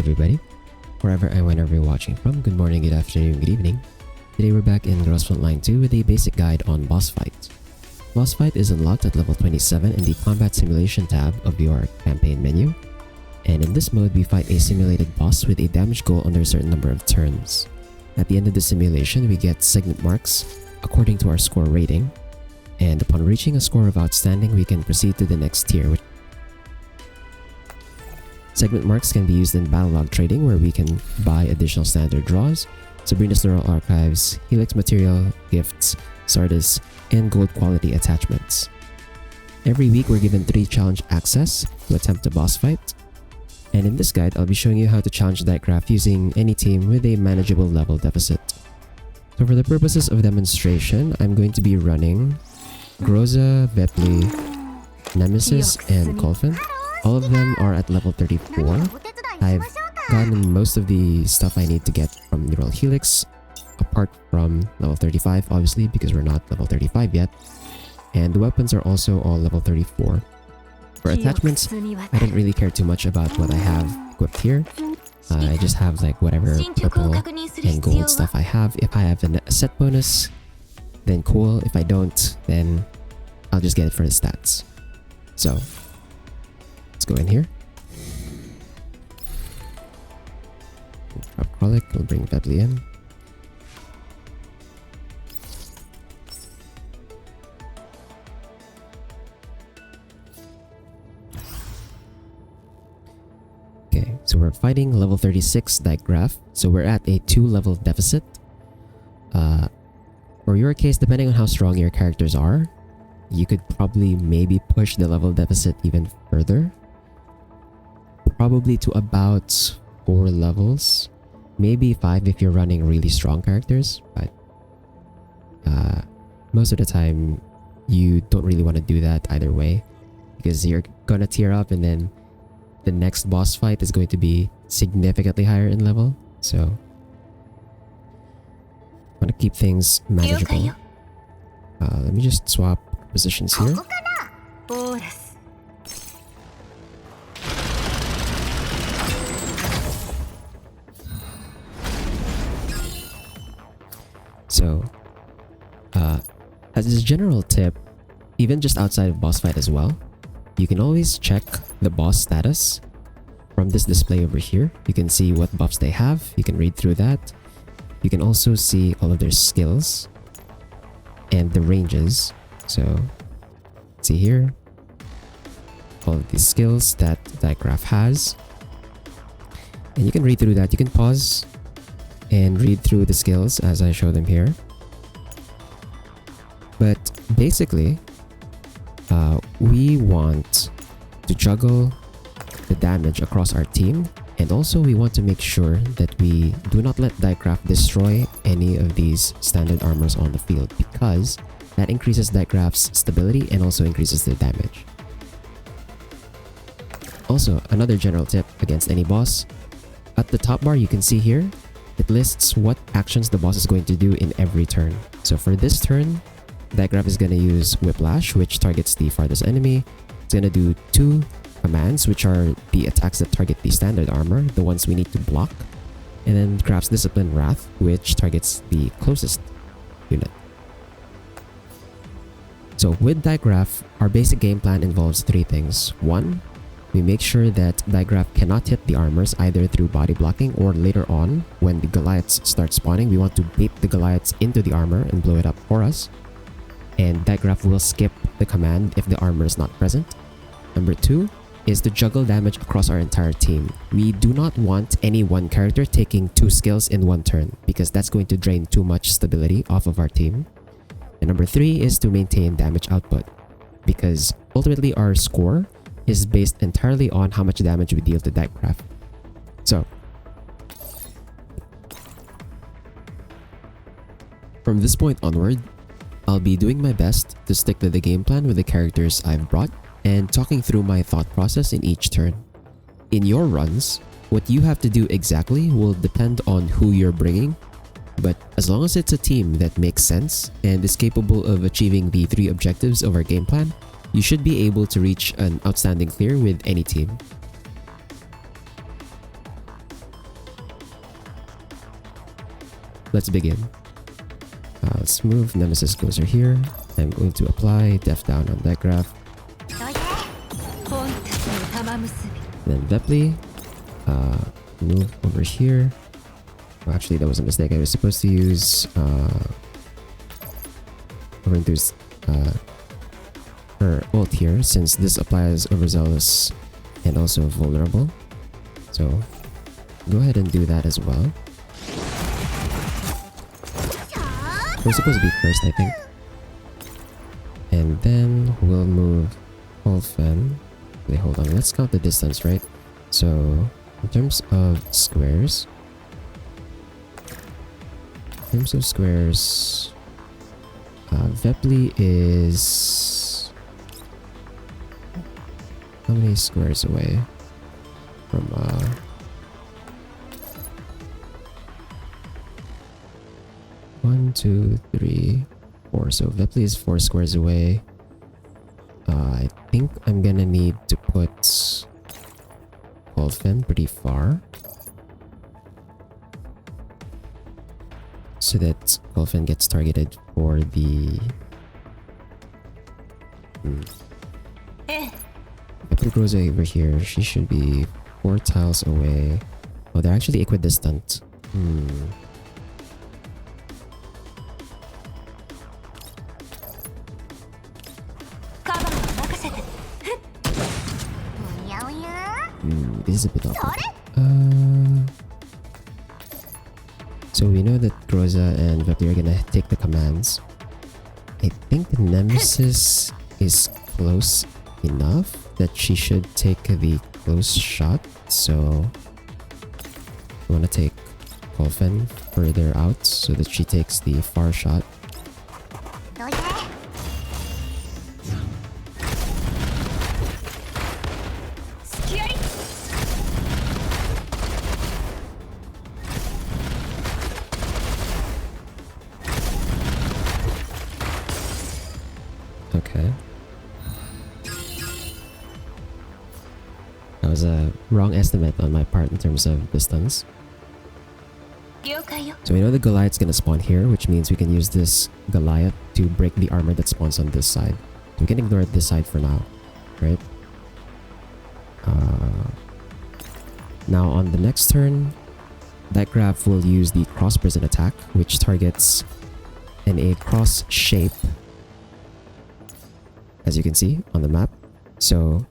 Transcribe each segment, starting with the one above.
everybody, wherever and whenever you're watching from, good morning, good afternoon, good evening. Today we're back in Girls Frontline 2 with a basic guide on boss fights. Boss fight is unlocked at level 27 in the combat simulation tab of your campaign menu. And in this mode, we fight a simulated boss with a damage goal under a certain number of turns. At the end of the simulation, we get segment marks according to our score rating. And upon reaching a score of outstanding, we can proceed to the next tier. Segment marks can be used in battle log trading, where we can buy additional standard draws, Sabrina's Neural Archives, Helix material, gifts, Sardis, and gold quality attachments. Every week we're given 3 challenge access to attempt a boss fight. And in this guide, I'll be showing you how to challenge Deichgraf using any team with a manageable level deficit. So for the purposes of demonstration, I'm going to be running Groza, Vetli, Nemesis, and Colfin. All of them are at level 34. I've gotten most of the stuff I need to get from Neural Helix, apart from level 35 obviously, because we're not level 35 yet. And the weapons are also all level 34. For attachments, I don't really care too much about what I have equipped here. I just have like whatever purple and gold stuff I have. If I have a set bonus, then cool. If I don't, then I'll just get it for the stats. So let's go in here. Drop Kralik, we'll bring Vedli in. Okay, so we're fighting level 36 Deichgraf, so we're at a 2-level deficit. For your case, depending on how strong your characters are, you could probably maybe push the level deficit even further. Probably to about 4 levels. Maybe 5 if you're running really strong characters, but most of the time you don't really want to do that either way, because you're gonna tier up and then the next boss fight is going to be significantly higher in level, so I want to keep things manageable. Let me just swap positions here. So, as a general tip, even just outside of boss fight as well, you can always check the boss status from this display over here. You can see what buffs they have. You can read through that. You can also see all of their skills and the ranges. So, see here, all of these skills that Deichgraf has. And you can read through that. You can pause and read through the skills as I show them here. But basically, we want to juggle the damage across our team, and also we want to make sure that we do not let Deichgraf destroy any of these standard armors on the field, because that increases Deichgraf's stability and also increases their damage. Also, another general tip against any boss, at the top bar you can see here, it lists what actions the boss is going to do in every turn. So for this turn, Deichgraf is going to use Whiplash, which targets the farthest enemy. It's going to do 2 commands, which are the attacks that target the standard armor, the ones we need to block. And then Graf's Discipline Wrath, which targets the closest unit. So with Deichgraf, our basic game plan involves 3 things. 1, we make sure that Deichgraf cannot hit the armors either through body blocking, or later on, when the Goliaths start spawning, we want to bait the Goliaths into the armor and blow it up for us. And Deichgraf will skip the command if the armor is not present. Number 2 is to juggle damage across our entire team. We do not want any one character taking 2 skills in one turn, because that's going to drain too much stability off of our team. And number 3 is to maintain damage output, because ultimately our score is based entirely on how much damage we deal to Deichgraf. So, from this point onward, I'll be doing my best to stick to the game plan with the characters I've brought, and talking through my thought process in each turn. In your runs, what you have to do exactly will depend on who you're bringing, but as long as it's a team that makes sense and is capable of achieving the 3 objectives of our game plan, you should be able to reach an outstanding clear with any team. let's begin. Let's move Nemesis closer here. I'm going to apply Def Down on Deichgraf. Then Vepli, move over here. Oh, actually, that was a mistake. I was supposed to use overinduce her ult here, since this applies overzealous and also vulnerable. So go ahead and do that as well. We're supposed to be first, I think. And then we'll move Olfen. Wait, hold on. Let's count the distance, right? So in terms of squares, Vepli is how many squares away from 1, 2, 3, 4. So Vepli is 4 squares away. I think I'm gonna need to put Olfen pretty far, so that Olfen gets targeted for the If I put Rosa over here, she should be 4 tiles away. Oh, they're actually equidistant. This is a bit awkward. So we know that Groza and Vepli are gonna take the commands. I think the Nemesis is close enough that she should take the close shot. So I wanna take Olfen further out so that she takes the far shot. Okay. That was a wrong estimate on my part in terms of distance. So we know the Goliath's gonna spawn here, which means we can use this Goliath to break the armor that spawns on this side. So we can ignore this side for now, right? Now on the next turn, Deichgraf will use the cross prison attack, which targets in a cross shape, as you can see on the map. So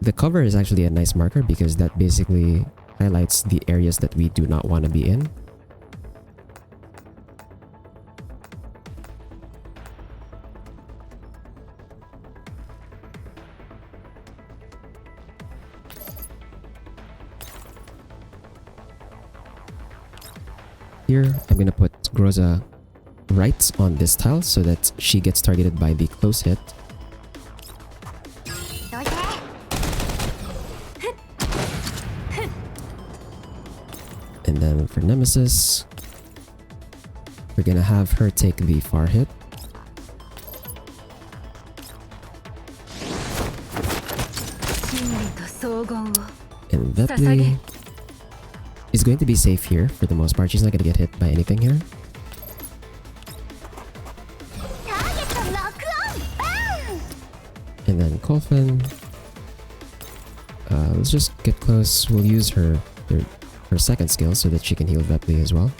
the cover is actually a nice marker because that basically highlights the areas that we do not want to be in. Here, I'm gonna put Groza right on this tile so that she gets targeted by the close hit. And then for Nemesis, we're gonna have her take the far hit. And Vepli is going to be safe here for the most part. She's not gonna get hit by anything here. And then Olfen, let's just get close. We'll use her second skill so that she can heal Vepli as well.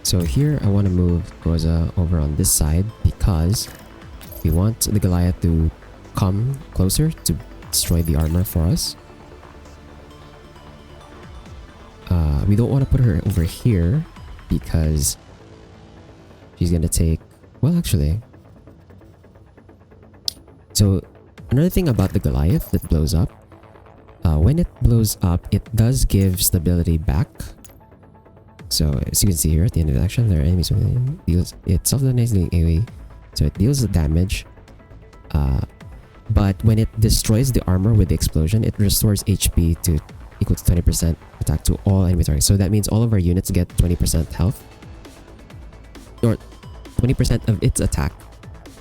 So here I want to move Groza over on this side because we want the Goliath to come closer to destroy the armor for us. We don't want to put her over here because she's gonna take... Well, actually... So another thing about the Goliath that blows up, when it blows up, it does give stability back. So as you can see here at the end of the action, there are enemies within. It self-detonates the AoE, so it deals the damage But when it destroys the armor with the explosion, it restores HP to equal to 20% attack to all enemy targets. So that means all of our units get 20% health. Or 20% of its attack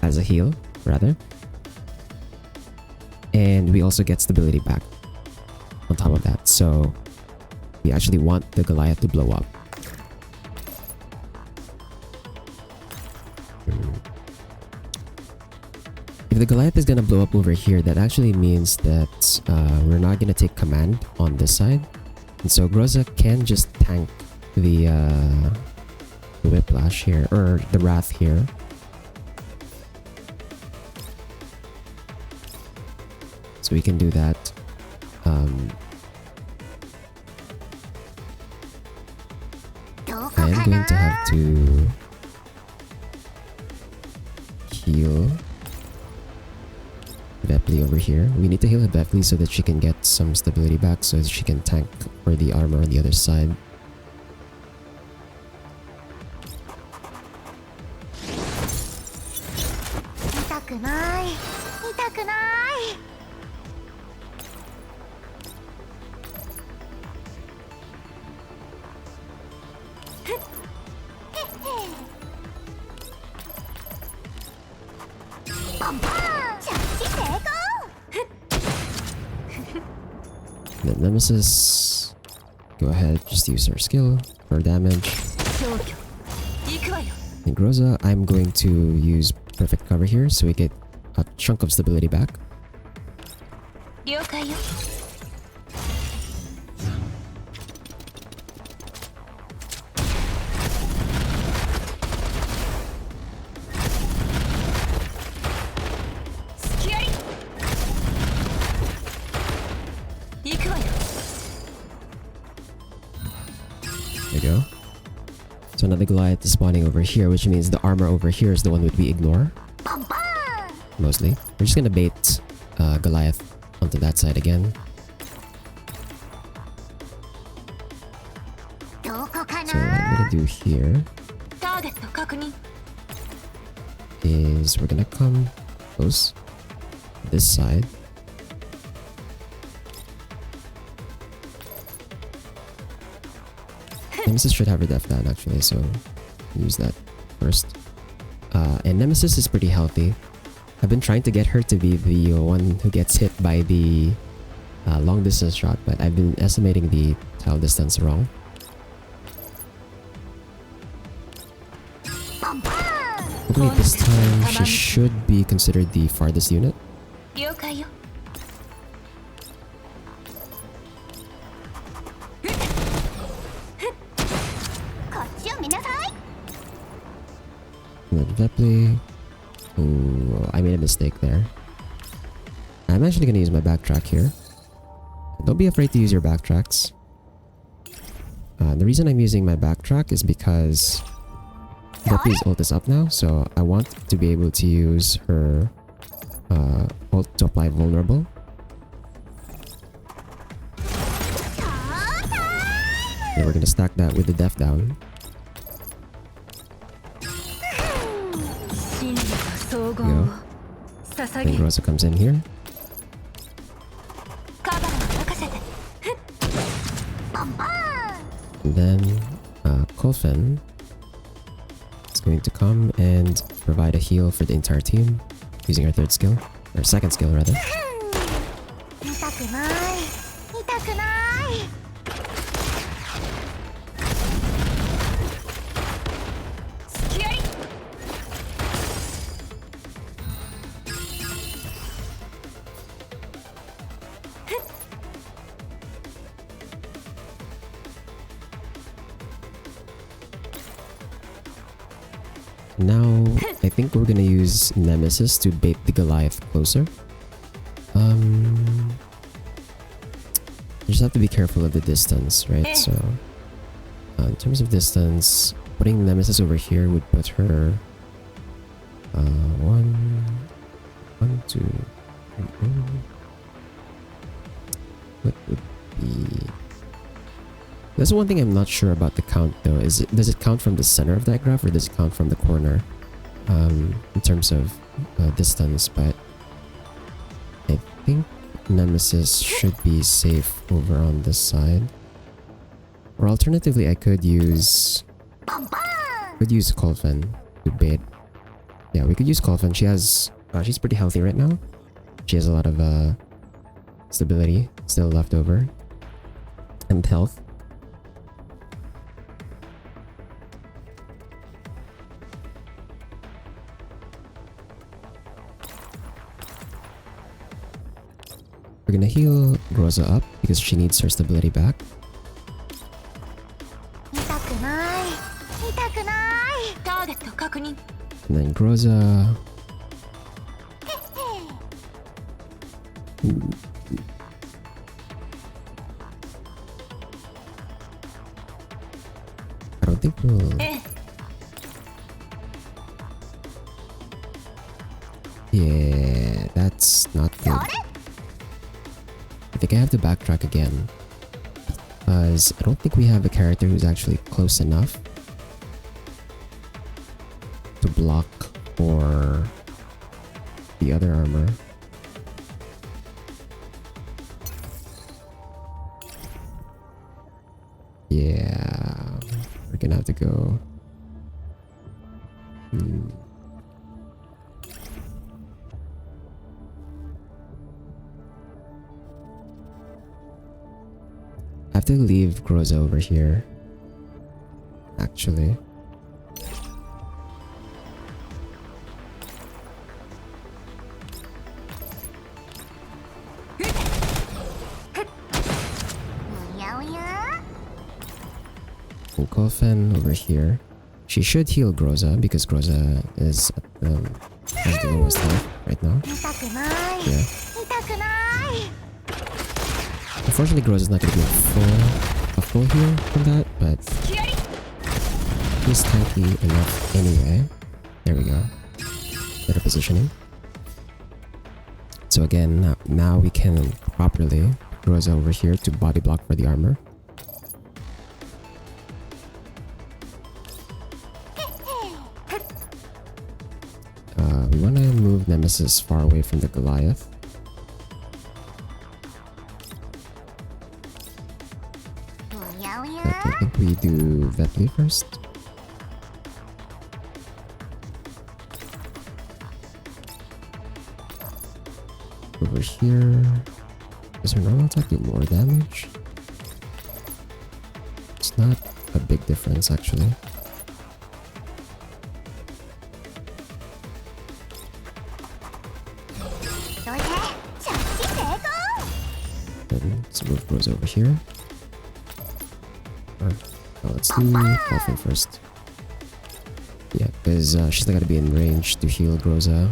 as a heal, rather. And we also get stability back on top of that. So we actually want the Goliath to blow up. If the Goliath is gonna blow up over here, that actually means that we're not gonna take command on this side. And so Groza can just tank the Whiplash here, or the Wrath here. So we can do that. I am going to have to heal Vepli over here. We need to heal Vepli so that she can get some stability back, so she can tank for the armor on the other side. The Nemesis, go ahead, just use her skill for damage. And Groza, I'm going to use perfect cover here so we get a chunk of stability back. There we go. So another Goliath is spawning over here, which means the armor over here is the one that we ignore. Mostly. We're just gonna bait Goliath onto that side again. So what I'm gonna do here is we're gonna come close this side. Nemesis should have her def down actually, so use that first. And Nemesis is pretty healthy. I've been trying to get her to be the one who gets hit by the long distance shot, but I've been estimating the tile distance wrong. Hopefully this time she should be considered the farthest unit. Vepli. Oh, I made a mistake there. I'm actually gonna use my backtrack here. Don't be afraid to use your backtracks. The reason I'm using my backtrack is because Vepli's ult is up now, so I want to be able to use her ult to apply vulnerable. Then we're gonna stack that with the def down. Go. Then Groza comes in here. And then Kolfen is going to come and provide a heal for the entire team using our third skill, or second skill rather. Now, I think we're gonna use Nemesis to bait the Goliath closer. You just have to be careful of the distance, right? So, in terms of distance, putting Nemesis over here would put her... one, two, three, what would be... That's one thing I'm not sure about the count though. Does it count from the center of that graph or does it count from the corner? In terms of distance, but think Nemesis should be safe over on this side. Or alternatively, I could use Colfin to bait. Yeah, we could use Colfin. She's pretty healthy right now. She has a lot of stability still left over and health. We're gonna heal Groza up because she needs her stability back. And then Groza. I don't think we'll... Yeah, that's not good. I think I have to backtrack again. Because I don't think we have a character who's actually close enough to block for the other armor. Yeah, we're gonna have to go. I have to leave Groza over here. Actually. Coffin over here. She should heal Groza because Groza is at has the lowest health right now. Yeah. Unfortunately, Groza's not gonna be a full heal from that, but he's tanky enough anyway. There we go. Better positioning. So again, now we can properly Groza over here to body block for the armor. We want to move Nemesis far away from the Goliath. I think we do Vetli first. Over here. Does her normal attack do more damage? It's not a big difference actually. Let's move Rose over here. Let's do Dolphin first. Yeah, because she's not gonna be in range to heal Groza.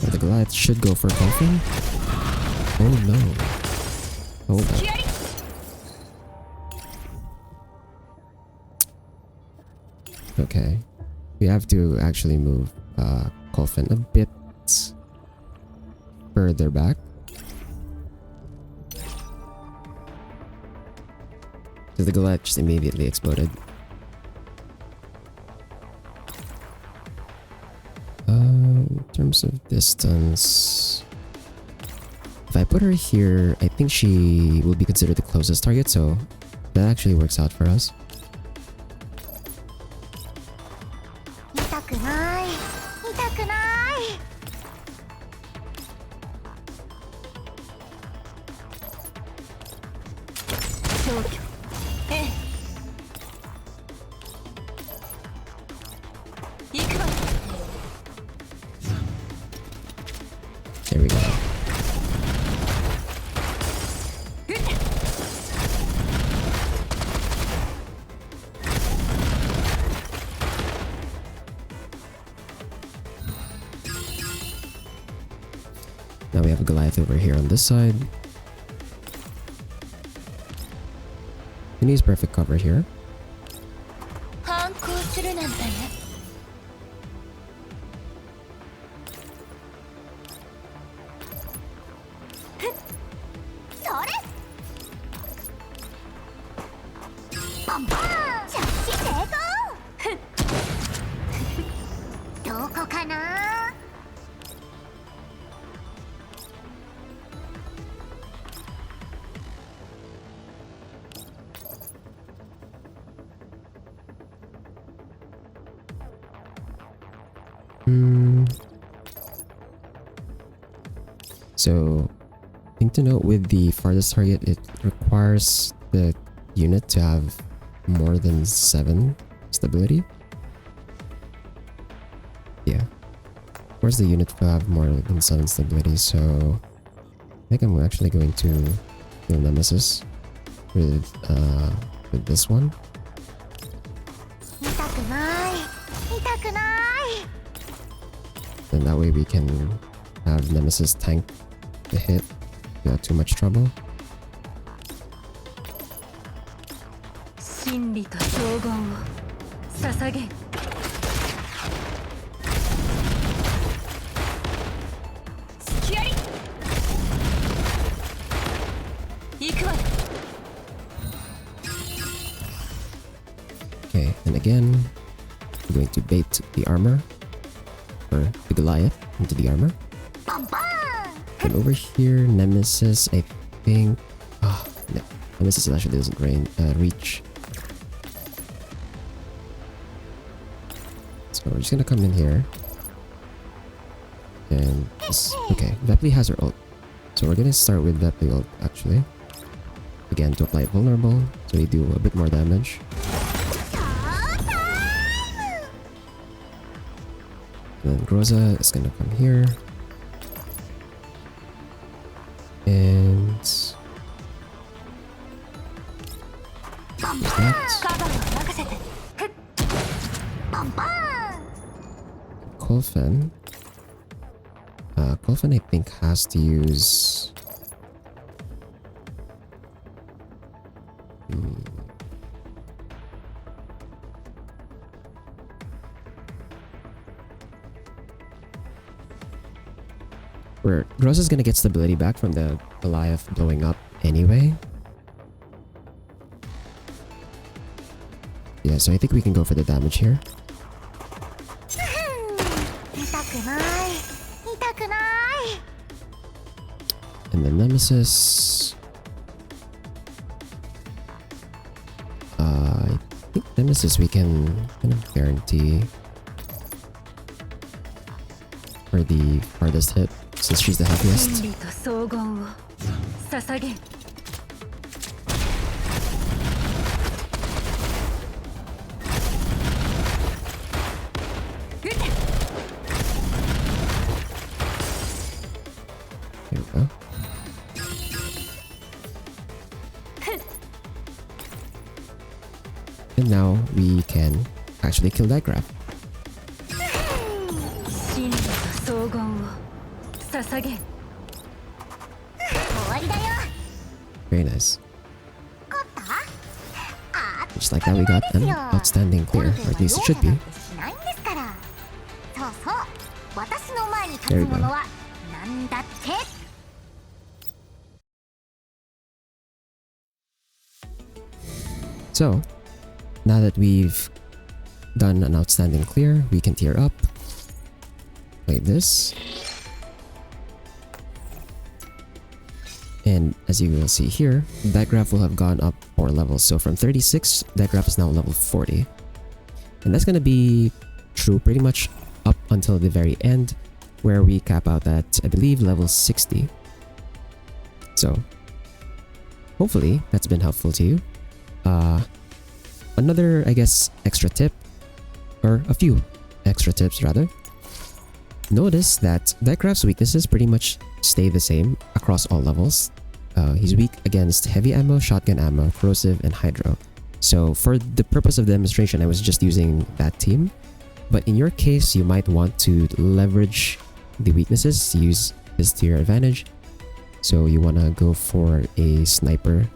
The Goliath should go for Dolphin. Oh no. Hold on. Okay. We have to actually move Colfin a bit further back. Because the Goliath just immediately exploded. In terms of distance, if I put her here, I think she will be considered the closest target, so that actually works out for us. There we go. Now we have a Goliath over here on this side. can use perfect cover here. 反抗するなんてね。それ。バンバン。着地成功。どこかな。So, thing to note with the farthest target, it requires the unit to have more than 7 stability. Yeah. Where's the unit to have more than 7 stability? So, I think I'm actually going to kill Nemesis with this one. 痛くない痛くない。 And that way we can have Nemesis tank the hit without too much trouble. 真理と荘厳を捧げ。隙あり。行くわよ。 Okay, and again, we're going to bait the armor, or the Goliath into the armor. バンバン。 And over here, Nemesis, I think... Ah, no, Nemesis actually doesn't reach. So we're just gonna come in here. And just... Okay, Vepli has her ult. So we're gonna start with Vepli ult, actually. Again, to apply vulnerable, so we do a bit more damage. And then Groza is gonna come here. And there's that. Kolfen. Kolfen I think has to use... Where Groza's gonna get stability back from the Goliath blowing up anyway. Yeah, so I think we can go for the damage here. And then Nemesis... I think Nemesis we can kind of guarantee for the farthest hit, since she's the heaviest. There we go. And now we can actually kill Deichgraf. Very nice. Just like that, we got an outstanding clear, or at least it should be. There we go. So, now that we've done an outstanding clear, we can tier up. Like this. And as you will see here, Deichgraf will have gone up 4 levels. So from 36, Deichgraf is now level 40. And that's going to be true pretty much up until the very end, where we cap out at, I believe, level 60. So, hopefully that's been helpful to you. Another, I guess, extra tip, or a few extra tips rather. Notice that Deichgraf's weaknesses pretty much stay the same across all levels. He's weak against heavy ammo, shotgun ammo, corrosive, and hydro. So for the purpose of demonstration, I was just using that team. But in your case, you might want to leverage the weaknesses, use this to your advantage. So you want to go for a sniper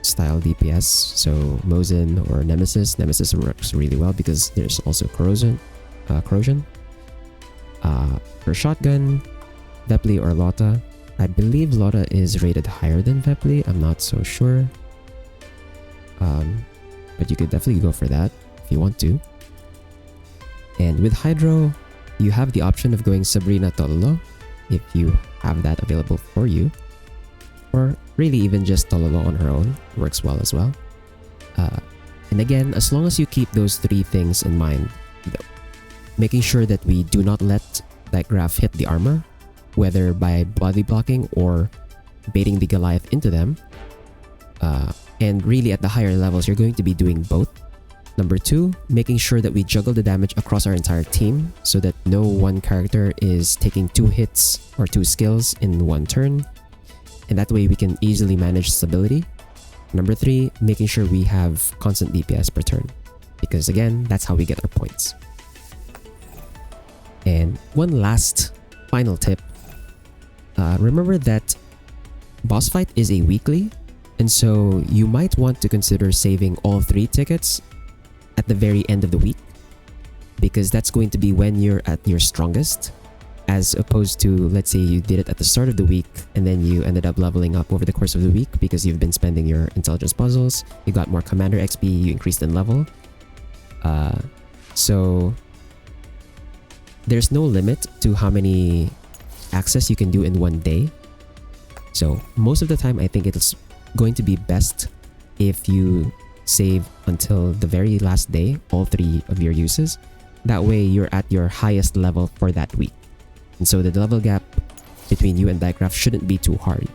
style DPS. So Mosin or Nemesis. Nemesis works really well because there's also corrosion. For shotgun, Vepli or Lotta. I believe Lotta is rated higher than Vepli. I'm not so sure. But you could definitely go for that if you want to. And with Hydro, you have the option of going Sabrina Tololo if you have that available for you. Or really even just Tololo on her own works well as well. And again, as long as you keep those three things in mind, making sure that we do not let Deichgraf hit the armor, whether by body blocking or baiting the Goliath into them. And really at the higher levels, you're going to be doing both. Number 2, making sure that we juggle the damage across our entire team so that no one character is taking 2 hits or 2 skills in one turn. And that way we can easily manage stability. Number 3, making sure we have constant DPS per turn. Because again, that's how we get our points. And one last final tip. Remember that boss fight is a weekly, and so you might want to consider saving all 3 tickets at the very end of the week, because that's going to be when you're at your strongest, as opposed to, let's say you did it at the start of the week and then you ended up leveling up over the course of the week because you've been spending your intelligence puzzles, you got more commander XP, you increased in level. So there's no limit to how many access you can do in one day. So most of the time, I think it's going to be best if you save until the very last day, all 3 of your uses. That way you're at your highest level for that week. And so the level gap between you and Deichgraf shouldn't be too hard.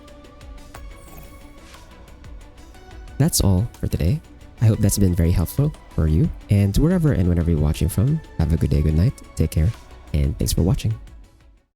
That's all for today. I hope that's been very helpful for you. And wherever and whenever you're watching from, have a good day, good night, take care, and thanks for watching.